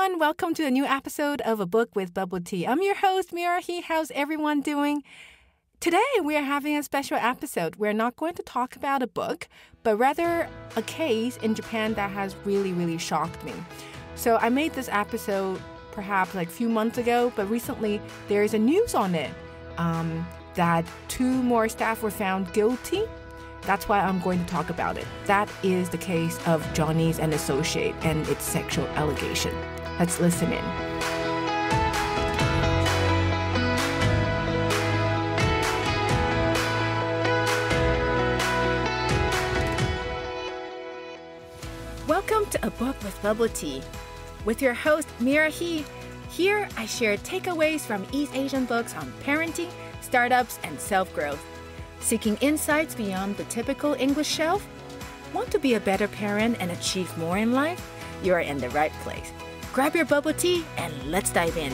everyone. Welcome to a new episode of A Book with Bubble Tea. I'm your host, Mirahi. How's everyone doing? Today, we are having a special episode. We're not going to talk about a book, but rather a case in Japan that has really shocked me. So I made this episode perhaps like a few months ago, but recently there is a news on it that 2 more staff were found guilty. That's why I'm going to talk about it. That is the case of Johnny's and Associate and its sexual allegation. Let's listen in. Welcome to A Book with Bubble Tea. With your host, Mira He. Here, I share takeaways from East Asian books on parenting, startups, and self-growth. Seeking insights beyond the typical English shelf? Want to be a better parent and achieve more in life? You're in the right place. Grab your bubble tea and let's dive in.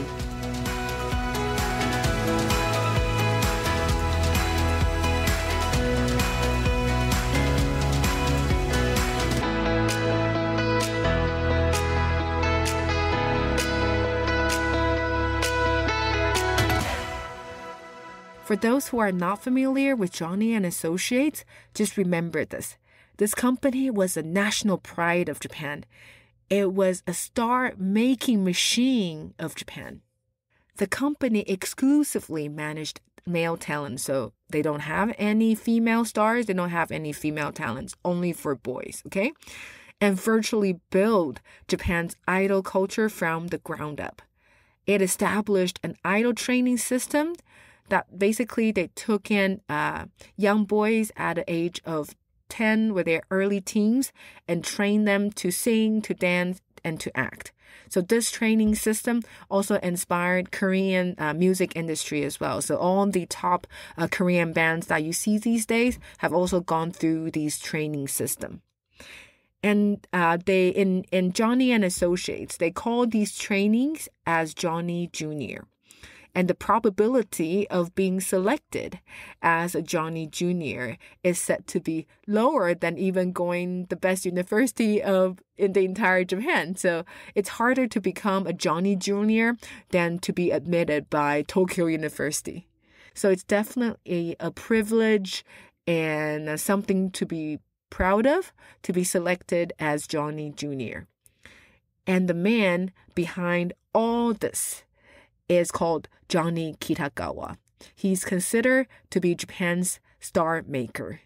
For those who are not familiar with Johnny and Associates, just remember this. This company was a national pride of Japan. It was a star-making machine of Japan. The company exclusively managed male talent, so they don't have any female stars, they don't have any female talents, only for boys, okay? And virtually built Japan's idol culture from the ground up. It established an idol training system that basically they took in young boys at the age of 10 with their early teens and trained them to sing, to dance, and to act. So this training system also inspired Korean music industry as well. So all the top Korean bands that you see these days have also gone through these training system. And they in Johnny and Associates, they call these trainings as Johnny Jr. And the probability of being selected as a Johnny Jr. is said to be lower than even going the best university in the entire Japan. So it's harder to become a Johnny Jr. than to be admitted by Tokyo University. So it's definitely a privilege and something to be proud of to be selected as Johnny Jr. And the man behind all this is called Johnny Kitagawa. He's considered to be Japan's star maker.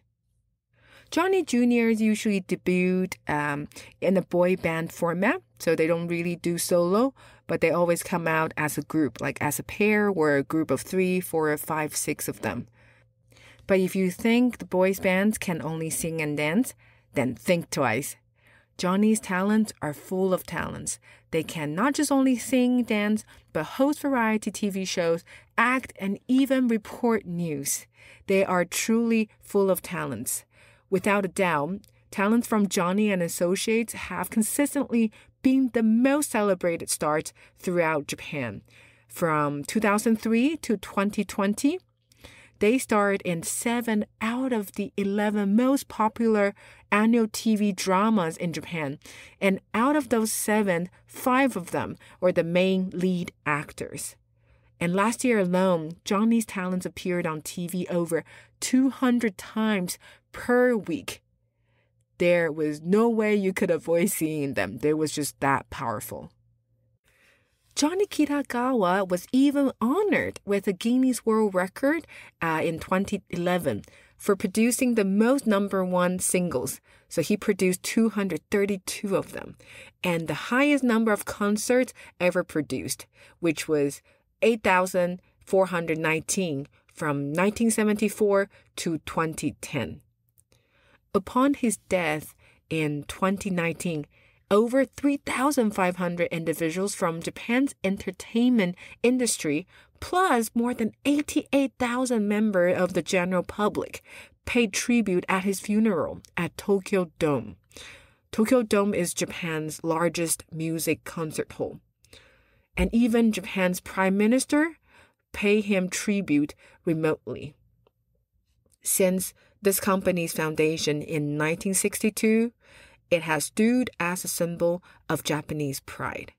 Johnny Juniors usually debut in a boy band format, so they don't really do solo, but they always come out as a group, like as a pair or a group of 3, 4, 5, 6 of them. But if you think the boys bands can only sing and dance, then think twice. Johnny's talents are full of talents. They can not just only sing, dance, but host variety TV shows, act, and even report news. They are truly full of talents. Without a doubt, talents from Johnny and Associates have consistently been the most celebrated stars throughout Japan. From 2003 to 2020, they starred in 7 out of the 11 most popular annual TV dramas in Japan. And out of those 7, 5 of them were the main lead actors. And last year alone, Johnny's talents appeared on TV over 200 times per week. There was no way you could avoid seeing them. They was just that powerful. Johnny Kitagawa was even honored with a Guinness World Record in 2011 for producing the most #1 singles. So he produced 232 of them, and the highest number of concerts ever produced, which was 8,419 from 1974 to 2010. Upon his death in 2019, over 3,500 individuals from Japan's entertainment industry, plus more than 88,000 members of the general public, paid tribute at his funeral at Tokyo Dome. Tokyo Dome is Japan's largest music concert hall. And even Japan's prime minister paid him tribute remotely. Since this company's foundation in 1962, it has stood as a symbol of Japanese pride.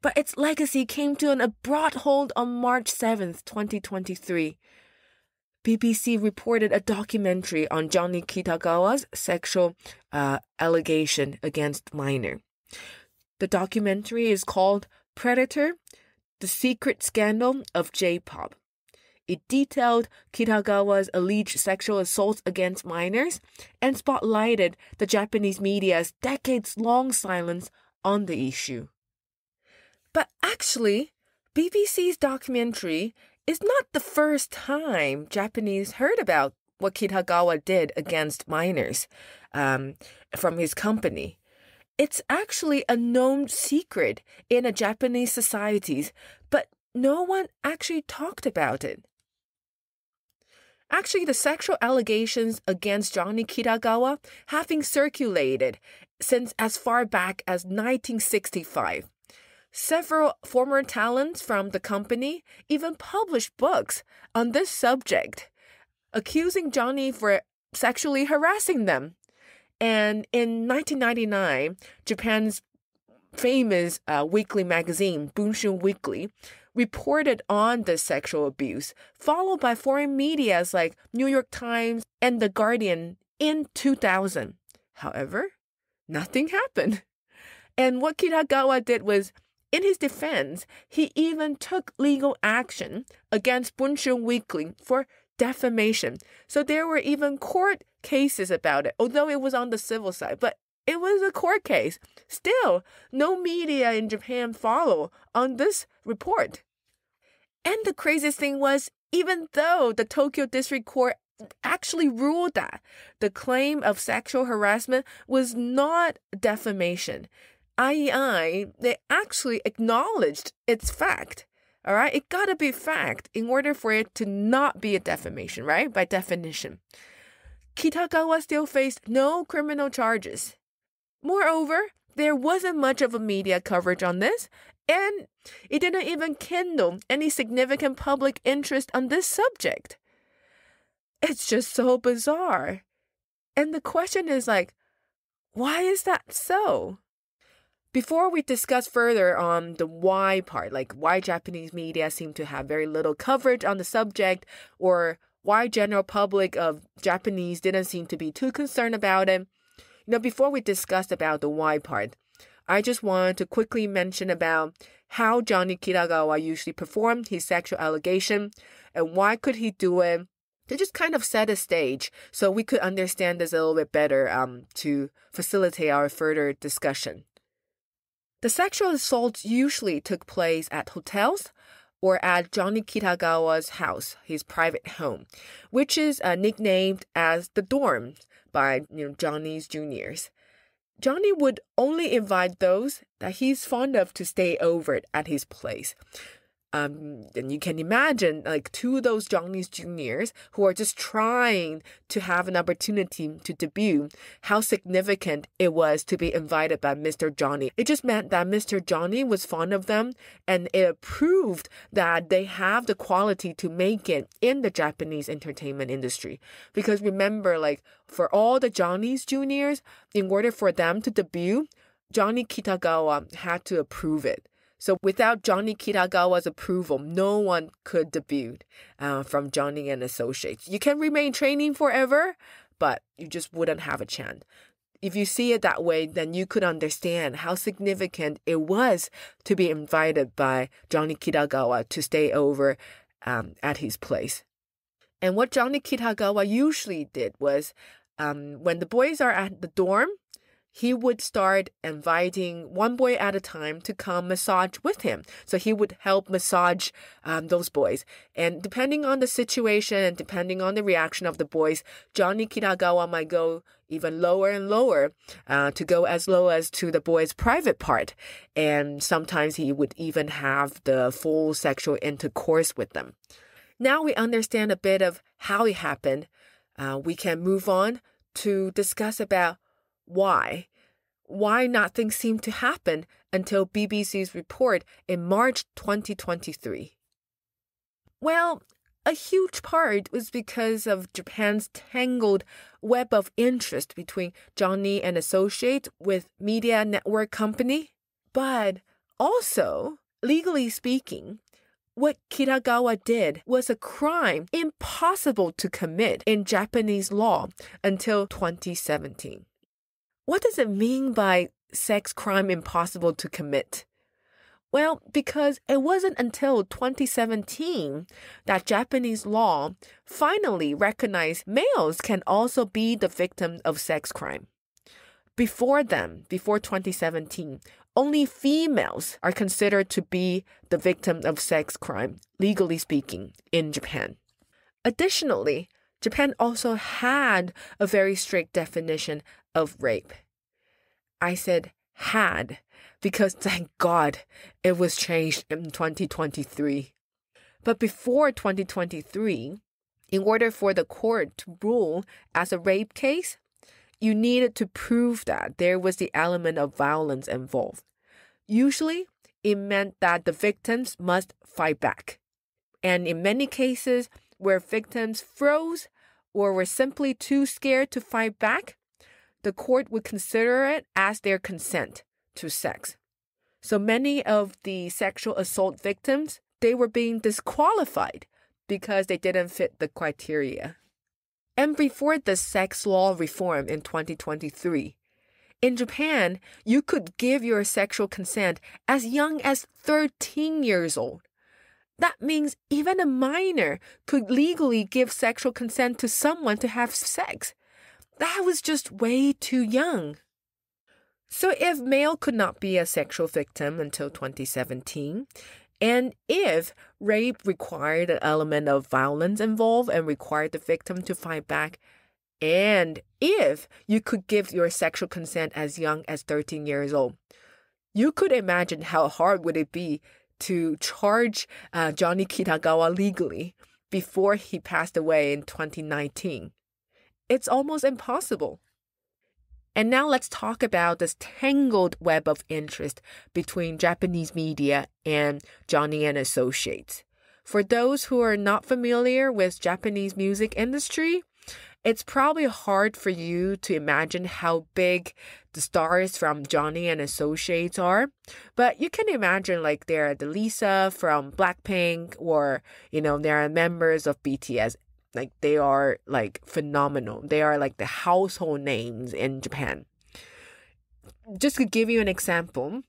But its legacy came to an abrupt halt on March 7th, 2023. BBC reported a documentary on Johnny Kitagawa's sexual allegation against minor. The documentary is called Predator: The Secret Scandal of J-Pop. It detailed Kitagawa's alleged sexual assaults against minors and spotlighted the Japanese media's decades-long silence on the issue. But actually, BBC's documentary is not the first time Japanese heard about what Kitagawa did against minors from his company. It's actually a known secret in a Japanese societies, but no one actually talked about it. Actually, the sexual allegations against Johnny Kitagawa have been circulated since as far back as 1965. Several former talents from the company even published books on this subject, accusing Johnny for sexually harassing them. And in 1999, Japan's famous weekly magazine, Bunshin Weekly, reported on this sexual abuse, followed by foreign medias like New York Times and The Guardian in 2000. However, nothing happened. And what Kitagawa did was, in his defense, he even took legal action against Bunshin Weekly for defamation. So there were even court cases about it, although it was on the civil side. But it was a court case. Still, no media in Japan follow on this report. And the craziest thing was, even though the Tokyo District Court actually ruled that the claim of sexual harassment was not defamation, IEI, they actually acknowledged its fact. All right, it gotta be fact in order for it to not be a defamation, right? By definition. Kitagawa still faced no criminal charges. Moreover, there wasn't much of a media coverage on this, and it didn't even kindle any significant public interest on this subject. It's just so bizarre. And the question is like, why is that so? Before we discuss further on the why part, like why Japanese media seem to have very little coverage on the subject, or why general public of Japanese didn't seem to be too concerned about it, before we discuss about the why part, I just wanted to quickly mention about how Johnny Kitagawa usually performed his sexual allegation and why could he do it, to just kind of set a stage so we could understand this a little bit better to facilitate our further discussion. The sexual assaults usually took place at hotels or at Johnny Kitagawa's house, his private home, which is nicknamed as the dorm by Johnny's juniors. Johnny would only invite those that he's fond of to stay over at his place. And you can imagine, like, two of those Johnny's juniors who are just trying to have an opportunity to debut, how significant it was to be invited by Mr. Johnny. It just meant that Mr. Johnny was fond of them, and it proved that they have the quality to make it in the Japanese entertainment industry. Because remember, like, for all the Johnny's juniors, in order for them to debut, Johnny Kitagawa had to approve it. So without Johnny Kitagawa's approval, no one could debut from Johnny and Associates. You can remain training forever, but you just wouldn't have a chance. If you see it that way, then you could understand how significant it was to be invited by Johnny Kitagawa to stay over at his place. And what Johnny Kitagawa usually did was, when the boys are at the dorm, he would start inviting one boy at a time to come massage with him. So he would help massage those boys. And depending on the situation and depending on the reaction of the boys, Johnny Kitagawa might go even lower and lower to go as low as to the boy's private part. And sometimes he would even have the full sexual intercourse with them. Now we understand a bit of how it happened. We can move on to discuss about why nothing seemed to happen until BBC's report in March 2023. Well, a huge part was because of Japan's tangled web of interest between Johnny and Associates with media network company. But Also, legally speaking, what Kitagawa did was a crime impossible to commit in Japanese law until 2017. What does it mean by sex crime impossible to commit? Well, because it wasn't until 2017 that Japanese law finally recognized males can also be the victim of sex crime. Before 2017, only females are considered to be the victim of sex crime, legally speaking, in Japan. Additionally, Japan also had a very strict definition of rape. I said had because thank God it was changed in 2023. But before 2023, in order for the court to rule as a rape case, you needed to prove that there was the element of violence involved. Usually, it meant that the victims must fight back. And in many cases where victims froze or were simply too scared to fight back, the court would consider it as their consent to sex. So many of the sexual assault victims, they were being disqualified because they didn't fit the criteria. And before the sex law reform in 2023, in Japan, you could give your sexual consent as young as 13 years old. That means even a minor could legally give sexual consent to someone to have sex. That was just way too young. So if male could not be a sexual victim until 2017, and if rape required an element of violence involved and required the victim to fight back, and if you could give your sexual consent as young as 13 years old, you could imagine how hard would it be to charge Johnny Kitagawa legally before he passed away in 2019. It's almost impossible. And now let's talk about this tangled web of interest between Japanese media and Johnny and Associates. For those who are not familiar with Japanese music industry, it's probably hard for you to imagine how big the stars from Johnny and Associates are. But you can imagine like they're the Lisa from Blackpink or, there are members of BTS. Like they are like phenomenal. They are like the household names in Japan. Just to give you an example,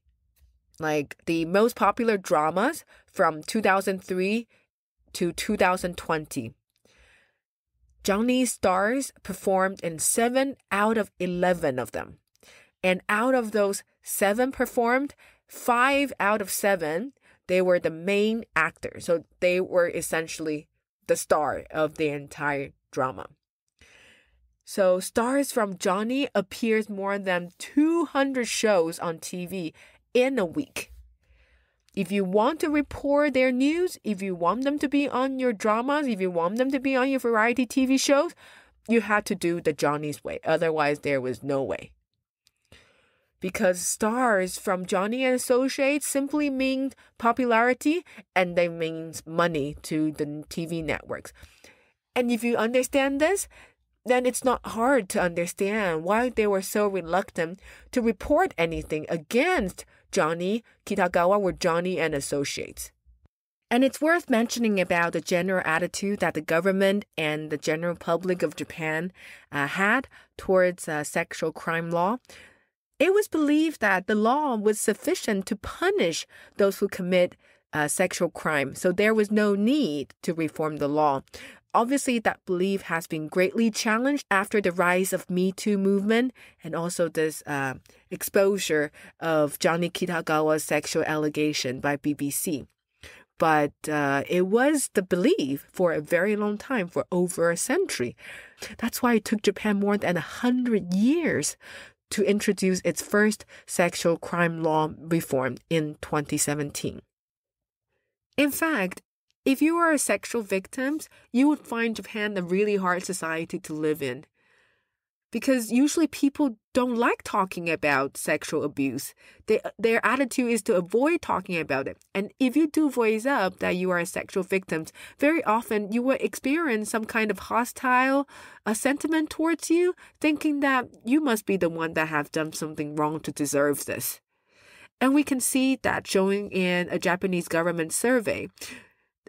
like the most popular dramas from 2003 to 2020. Johnny's stars performed in 7 out of 11 of them. And out of those 7 performed, 5 out of 7, they were the main actors. So they were essentially the star of the entire drama. So stars from Johnny appears more than 200 shows on TV in a week. If you want to report their news, if you want them to be on your dramas, if you want them to be on your variety TV shows, you had to do the Johnny's way. Otherwise, there was no way. Because stars from Johnny and Associates simply mean popularity and they means money to the TV networks. And if you understand this, then it's not hard to understand why they were so reluctant to report anything against Johnny Kitagawa or Johnny and Associates. And it's worth mentioning about the general attitude that the government and the general public of Japan had towards sexual crime law. It was believed that the law was sufficient to punish those who commit sexual crime, so there was no need to reform the law. Obviously, that belief has been greatly challenged after the rise of Me Too movement and also this exposure of Johnny Kitagawa's sexual allegation by BBC. But it was the belief for a very long time, for over a century. That's why it took Japan more than 100 years to introduce its first sexual crime law reform in 2017. In fact, if you are a sexual victim, you would find Japan a really hard society to live in. Because usually people don't like talking about sexual abuse. Their attitude is to avoid talking about it. And if you do voice up that you are a sexual victim, very often you will experience some kind of hostile sentiment towards you, thinking that you must be the one that have done something wrong to deserve this. And we can see that showing in a Japanese government survey.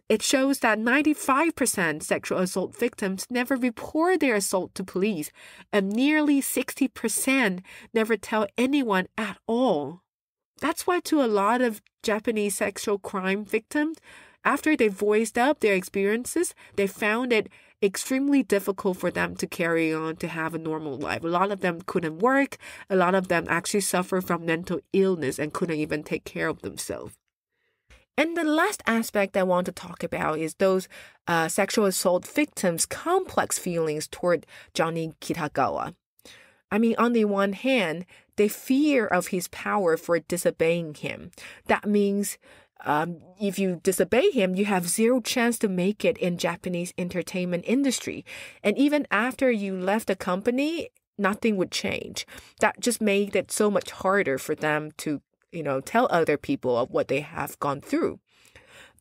It shows that 95% sexual assault victims never report their assault to police, and nearly 60% never tell anyone at all. That's why to a lot of Japanese sexual crime victims, after they voiced up their experiences, they found it extremely difficult for them to carry on to have a normal life. A lot of them couldn't work. A lot of them actually suffer from mental illness and couldn't even take care of themselves. And the last aspect I want to talk about is those sexual assault victims' complex feelings toward Johnny Kitagawa. I mean, on the one hand, they fear of his power for disobeying him. That means if you disobey him, you have zero chance to make it in Japanese entertainment industry. And even after you left the company, nothing would change. That just made it so much harder for them to tell other people of what they have gone through.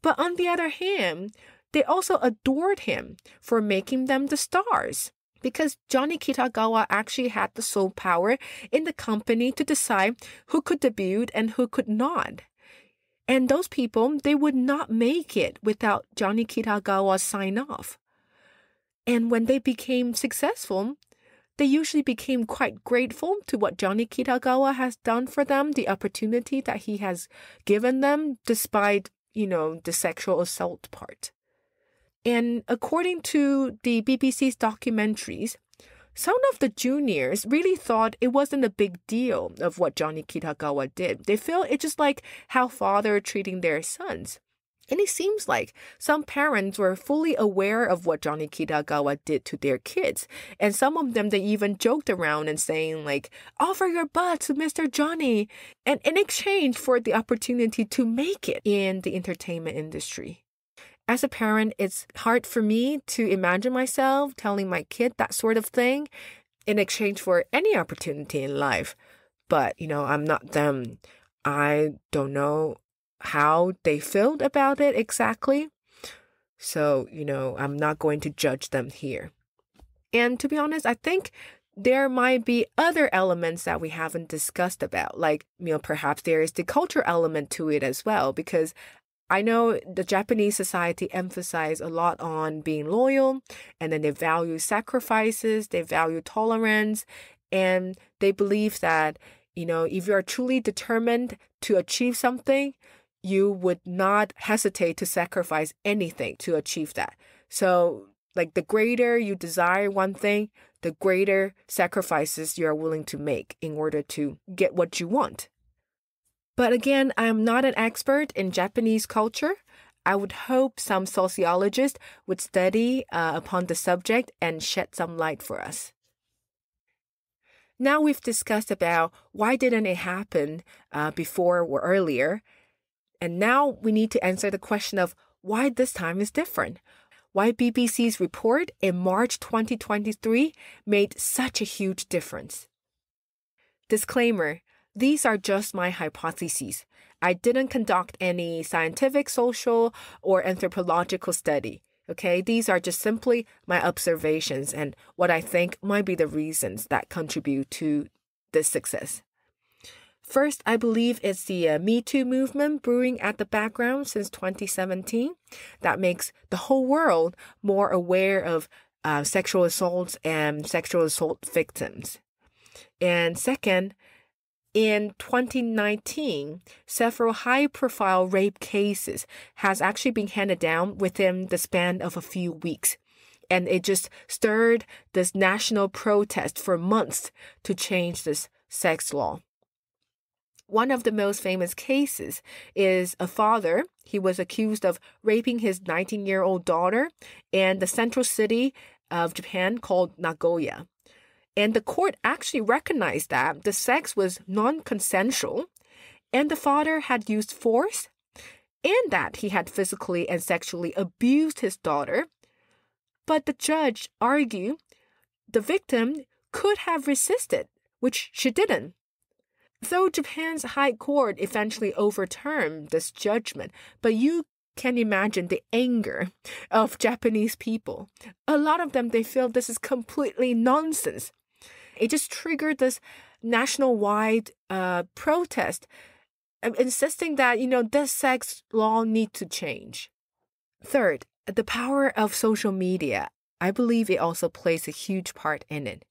But on the other hand, they also adored him for making them the stars, because Johnny Kitagawa actually had the sole power in the company to decide who could debut and who could not. And those people, they would not make it without Johnny Kitagawa's sign-off. And when they became successful, they usually became quite grateful to what Johnny Kitagawa has done for them, the opportunity that he has given them, despite, the sexual assault part. And according to the BBC's documentaries, some of the juniors really thought it wasn't a big deal of what Johnny Kitagawa did. They feel it's just like how fathers treating their sons. And it seems like some parents were fully aware of what Johnny Kitagawa did to their kids. And some of them, they even joked around and saying like, offer your butt to Mr. Johnny. And in exchange for the opportunity to make it in the entertainment industry. As a parent, it's hard for me to imagine myself telling my kid that sort of thing in exchange for any opportunity in life. But, I'm not them. I don't know how they felt about it exactly. So, I'm not going to judge them here. And to be honest, I think there might be other elements that we haven't discussed about. Like, perhaps there is the culture element to it as well, because I know the Japanese society emphasizes a lot on being loyal, and then they value sacrifices, they value tolerance, and they believe that, if you are truly determined to achieve something, you would not hesitate to sacrifice anything to achieve that. So, like, the greater you desire one thing, the greater sacrifices you are willing to make in order to get what you want. But again, I am not an expert in Japanese culture. I would hope some sociologists would study upon the subject and shed some light for us. Now we've discussed about why didn't it happen before or earlier. And now we need to answer the question of why this time is different. Why BBC's report in March 2023 made such a huge difference. Disclaimer. These are just my hypotheses. I didn't conduct any scientific, social, or anthropological study. Okay, these are just simply my observations and what I think might be the reasons that contribute to this success. First, I believe it's the Me Too movement brewing at the background since 2017 that makes the whole world more aware of sexual assaults and sexual assault victims. And second, in 2019, several high-profile rape cases has actually been handed down within the span of a few weeks. And it just stirred this national protest for months to change this sex law. One of the most famous cases is a father. He was accused of raping his 19-year-old daughter in the central city of Japan called Nagoya. And the court actually recognized that the sex was non-consensual and the father had used force and that he had physically and sexually abused his daughter. But the judge argued the victim could have resisted, which she didn't. Though Japan's high court eventually overturned this judgment, but you can imagine the anger of Japanese people. A lot of them, they feel this is completely nonsense. It just triggered this nationwide protest insisting that, this sex law needs to change. Third, the power of social media. I believe it also plays a huge part in it.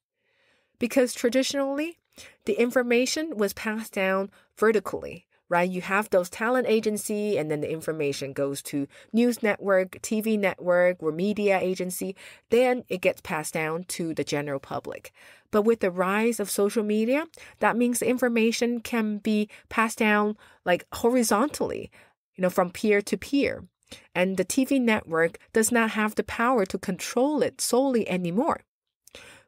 Because traditionally, the information was passed down vertically, right? You have those talent agency, and then the information goes to news network, TV network, or media agency. Then it gets passed down to the general public. But with the rise of social media, that means the information can be passed down like horizontally, from peer to peer. And the TV network does not have the power to control it solely anymore.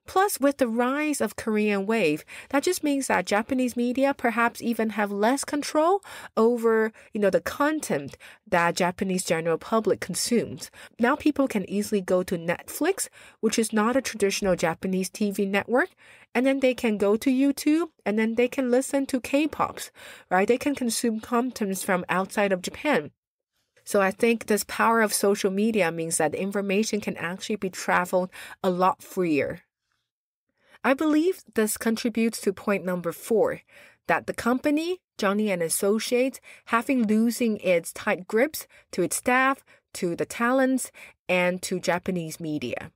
Plus, with the rise of Korean wave, that just means that Japanese media perhaps even have less control over, the content that Japanese general public consumes. Now people can easily go to Netflix, which is not a traditional Japanese TV network, and then they can go to YouTube, and then they can listen to K-pops, right? They can consume contents from outside of Japan. So I think this power of social media means that the information can actually be traveled a lot freer. I believe this contributes to point number 4, that the company, Johnny and Associates, having losing its tight grips to its staff, to the talents, and to Japanese media.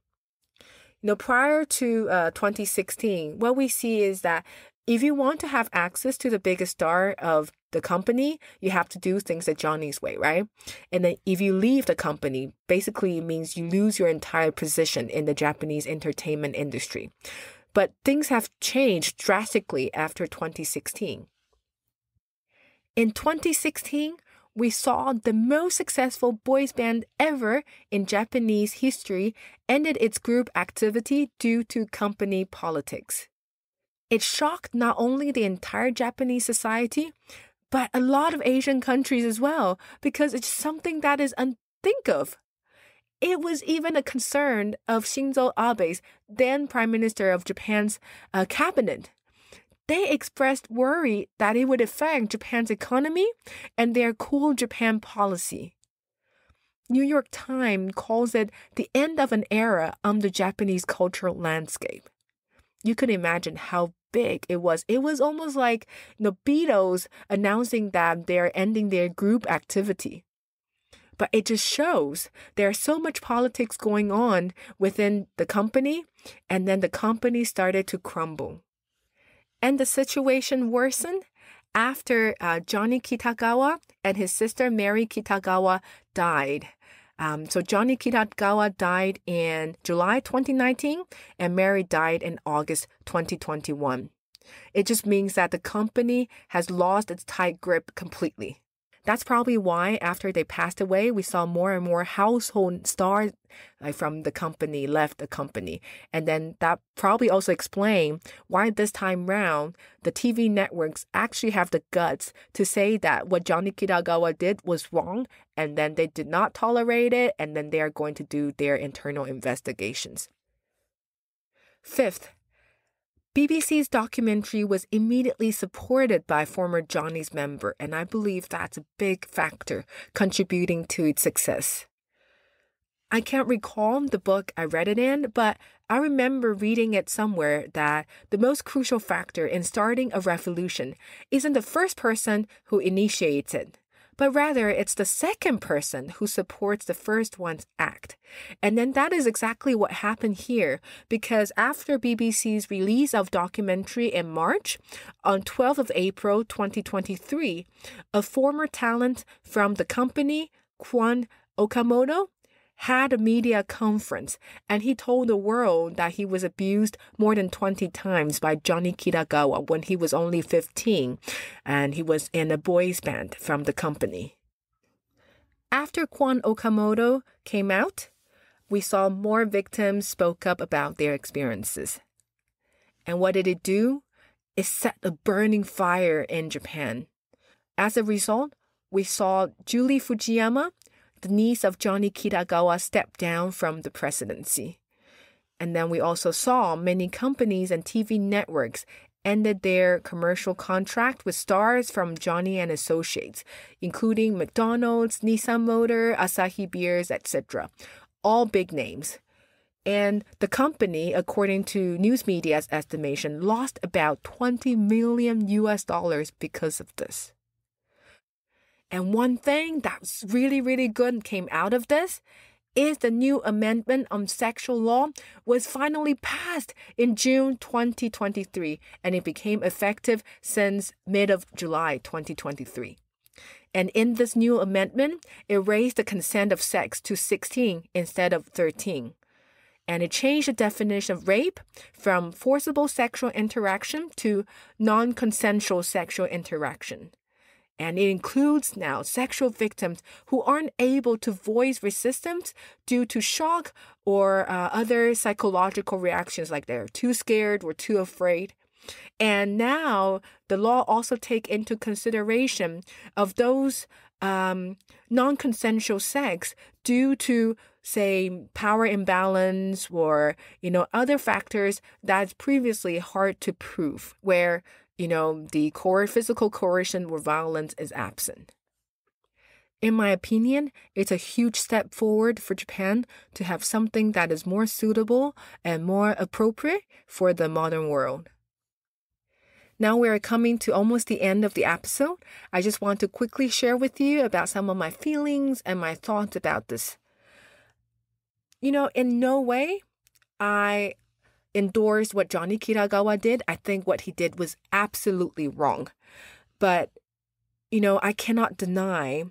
Prior to 2016, what we see is that if you want to have access to the biggest star of the company, you have to do things the Johnny's way, right? And then if you leave the company, basically it means you lose your entire position in the Japanese entertainment industry. But things have changed drastically after 2016. In 2016, we saw the most successful boys band ever in Japanese history ended its group activity due to company politics. It shocked not only the entire Japanese society, but a lot of Asian countries as well, because it's something that is unthink of. It was even a concern of Shinzo Abe's, then Prime Minister of Japan's, cabinet. They expressed worry that it would affect Japan's economy and their Cool Japan policy. New York Times calls it the end of an era on the Japanese cultural landscape. You could imagine how big it was. It was almost like the Beatles announcing that they're ending their group activity. But it just shows there's so much politics going on within the company, and then the company started to crumble. And the situation worsened after Johnny Kitagawa and his sister Mary Kitagawa died. So Johnny Kitagawa died in July 2019, and Mary died in August 2021. It just means that the company has lost its tight grip completely. That's probably why after they passed away, we saw more and more household stars from the company left the company. And then that probably also explains why this time round, the TV networks actually have the guts to say that what Johnny Kitagawa did was wrong, and then they did not tolerate it, and then they are going to do their internal investigations. Fifth, BBC's documentary was immediately supported by former Johnny's member, and I believe that's a big factor contributing to its success. I can't recall the book I read it in, but I remember reading it somewhere that the most crucial factor in starting a revolution isn't the first person who initiates it, but rather it's the second person who supports the first one's act. And then that is exactly what happened here, because after BBC's release of documentary in March, on 12th of April 2023, a former talent from the company, Kwon Okamoto, had a media conference, and he told the world that he was abused more than 20 times by Johnny Kitagawa when he was only 15, and he was in a boys band from the company. After Kwon Okamoto came out, we saw more victims spoke up about their experiences. And what did it do? It set a burning fire in Japan. As a result, we saw Julie Fujiyama, the niece of Johnny Kitagawa, stepped down from the presidency. And then we also saw many companies and TV networks ended their commercial contract with stars from Johnny and Associates, including McDonald's, Nissan Motor, Asahi Beers, etc. All big names. And the company, according to news media's estimation, lost about $20 million because of this. And one thing that's really, really good came out of this is the new amendment on sexual law was finally passed in June 2023, and it became effective since mid of July 2023. And in this new amendment, it raised the consent of sex to 16 instead of 13. And it changed the definition of rape from forcible sexual interaction to non-consensual sexual interaction. And it includes now sexual victims who aren't able to voice resistance due to shock or other psychological reactions, like they're too scared or too afraid. And now the law also take into consideration of those non-consensual sex due to, say, power imbalance or, other factors that's previously hard to prove, where the physical coercion or violence is absent. In my opinion, it's a huge step forward for Japan to have something that is more suitable and more appropriate for the modern world. Now we're coming to almost the end of the episode. I just want to quickly share with you about some of my feelings and my thoughts about this. In no way I endorse what Johnny Kitagawa did. I think what he did was absolutely wrong. But, I cannot deny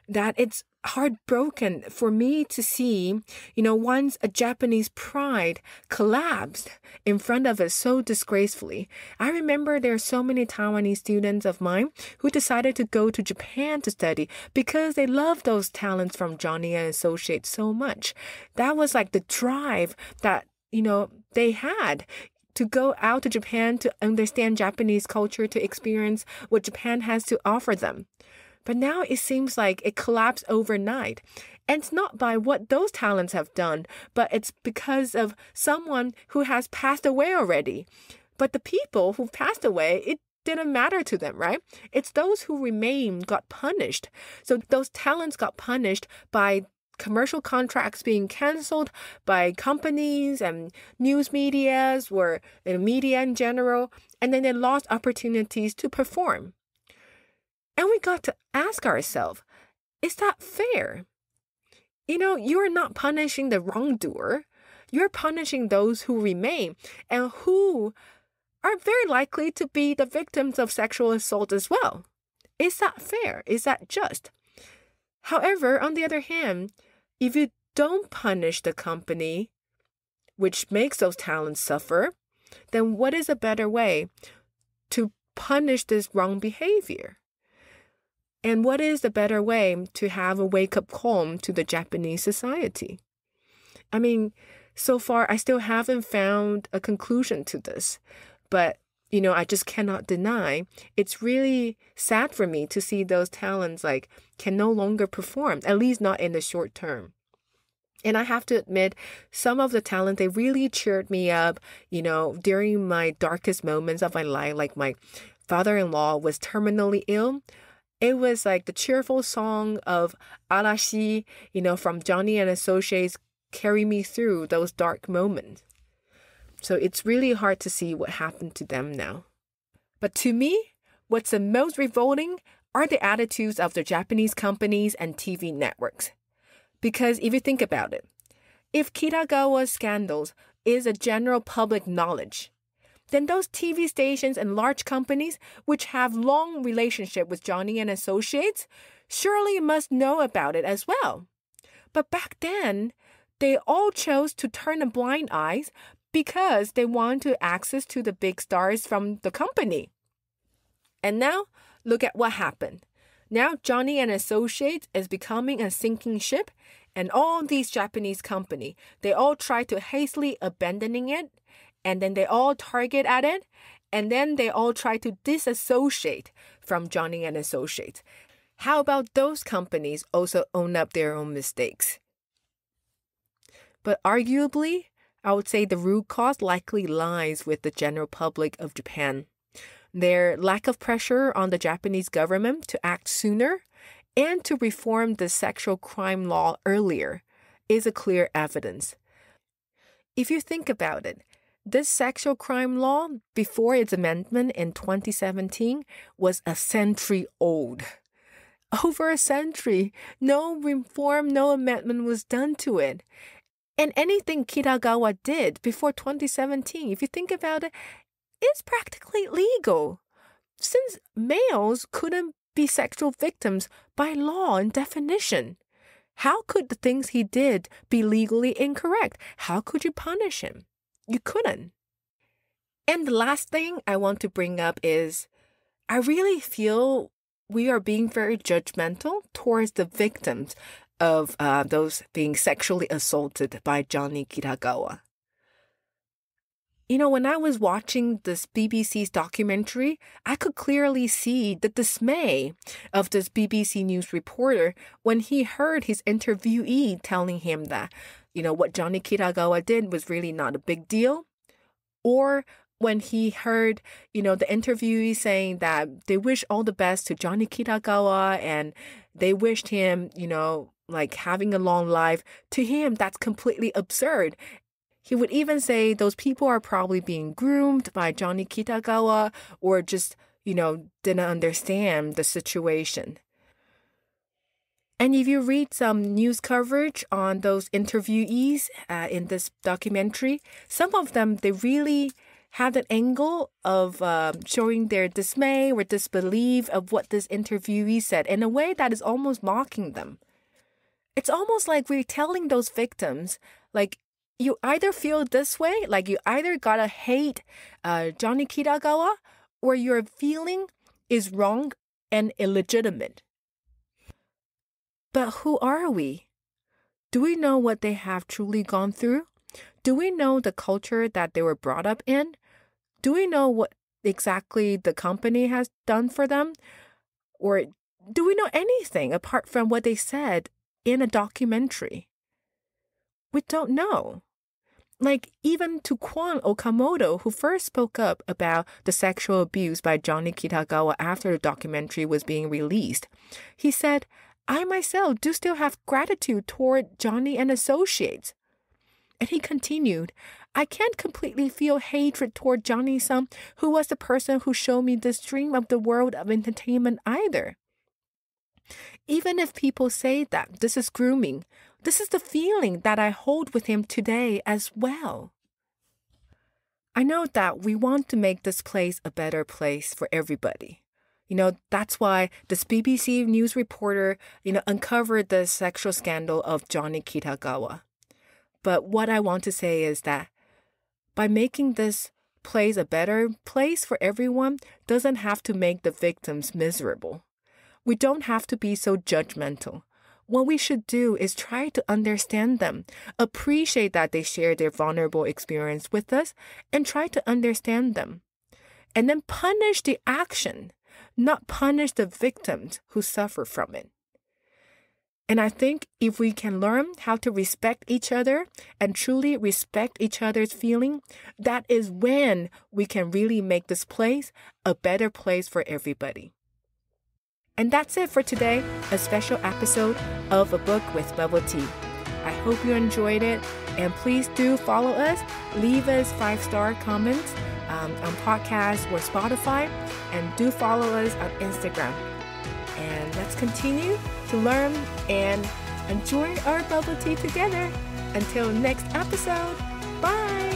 that it's heartbroken for me to see, once a Japanese pride collapsed in front of us so disgracefully. I remember there are so many Taiwanese students of mine who decided to go to Japan to study because they love those talents from Johnny and Associates so much. That was like the drive that, they had to go out to Japan to understand Japanese culture, to experience what Japan has to offer them. But now it seems like it collapsed overnight. And it's not by what those talents have done, but it's because of someone who has passed away already. But the people who passed away, it didn't matter to them, right? It's those who remained got punished. So those talents got punished by commercial contracts being canceled, by companies and news medias or media in general, and then they lost opportunities to perform. And we got to ask ourselves, is that fair? You're not punishing the wrongdoer. You're punishing those who remain and who are very likely to be the victims of sexual assault as well. Is that fair? Is that just? However, on the other hand, if you don't punish the company which makes those talents suffer, then what is a better way to punish this wrong behavior? And what is the better way to have a wake-up call to the Japanese society? I mean, so far, I still haven't found a conclusion to this. But, I just cannot deny it's really sad for me to see those talents can no longer perform, at least not in the short term. And I have to admit, some of the talent, they really cheered me up, during my darkest moments of my life. Like my father-in-law was terminally ill. It was like the cheerful song of Arashi, from Johnny and Associates, carry me through those dark moments. So it's really hard to see what happened to them now. But to me, what's the most revolting are the attitudes of the Japanese companies and TV networks. Because if you think about it, if Kitagawa's scandals is a general public knowledge, then those TV stations and large companies which have long relationship with Johnny and Associates surely must know about it as well. But back then, they all chose to turn a blind eye because they wanted access to the big stars from the company. And now, look at what happened. Now Johnny and Associates is becoming a sinking ship, and all these Japanese companies, they all try to hastily abandoning it, and then they all target at it, and then they all try to disassociate from Johnny and Associates. How about those companies also own up their own mistakes? But arguably, I would say the root cause likely lies with the general public of Japan. Their lack of pressure on the Japanese government to act sooner and to reform the sexual crime law earlier is a clear evidence. If you think about it, this sexual crime law, before its amendment in 2017, was a century old. over a century. No reform, no amendment was done to it. And anything Kitagawa did before 2017, if you think about it, is practically legal. Since males couldn't be sexual victims by law and definition, how could the things he did be legally incorrect? How could you punish him? You couldn't. And the last thing I want to bring up is I really feel we are being very judgmental towards the victims of those being sexually assaulted by Johnny Kitagawa. You know, when I was watching this BBC's documentary, I could clearly see the dismay of this BBC News reporter when he heard his interviewee telling him that, what Johnny Kitagawa did was really not a big deal. Or when he heard, the interviewee saying that they wish all the best to Johnny Kitagawa and they wished him, having a long life. To him, that's completely absurd. He would even say those people are probably being groomed by Johnny Kitagawa or just, didn't understand the situation. And if you read some news coverage on those interviewees in this documentary, some of them, they really had an angle of showing their dismay or disbelief of what this interviewee said in a way that is almost mocking them. It's almost like we're telling those victims, like, you either feel this way, like you either gotta hate Johnny Kitagawa, or your feeling is wrong and illegitimate. But who are we? Do we know what they have truly gone through? Do we know the culture that they were brought up in? Do we know what exactly the company has done for them? Or do we know anything apart from what they said in a documentary? We don't know. Like, even to Kwon Okamoto, who first spoke up about the sexual abuse by Johnny Kitagawa after the documentary was being released, he said, I myself do still have gratitude toward Johnny and associates. And he continued, I can't completely feel hatred toward Johnny-san, who was the person who showed me this dream of the world of entertainment either. Even if people say that this is grooming, this is the feeling that I hold with him today as well. I know that we want to make this place a better place for everybody. That's why this BBC News reporter, uncovered the sexual scandal of Johnny Kitagawa. But what I want to say is that by making this place a better place for everyone doesn't have to make the victims miserable. We don't have to be so judgmental. What we should do is try to understand them, appreciate that they share their vulnerable experience with us, and try to understand them. And then punish the action, not punish the victims who suffer from it. And I think if we can learn how to respect each other and truly respect each other's feeling, that is when we can really make this place a better place for everybody. And that's it for today, a special episode of A Book with Bubble Tea. I hope you enjoyed it, and please do follow us, leave us 5-star comments on podcasts or Spotify, and do follow us on Instagram. And let's continue to learn and enjoy our bubble tea together. Until next episode, bye!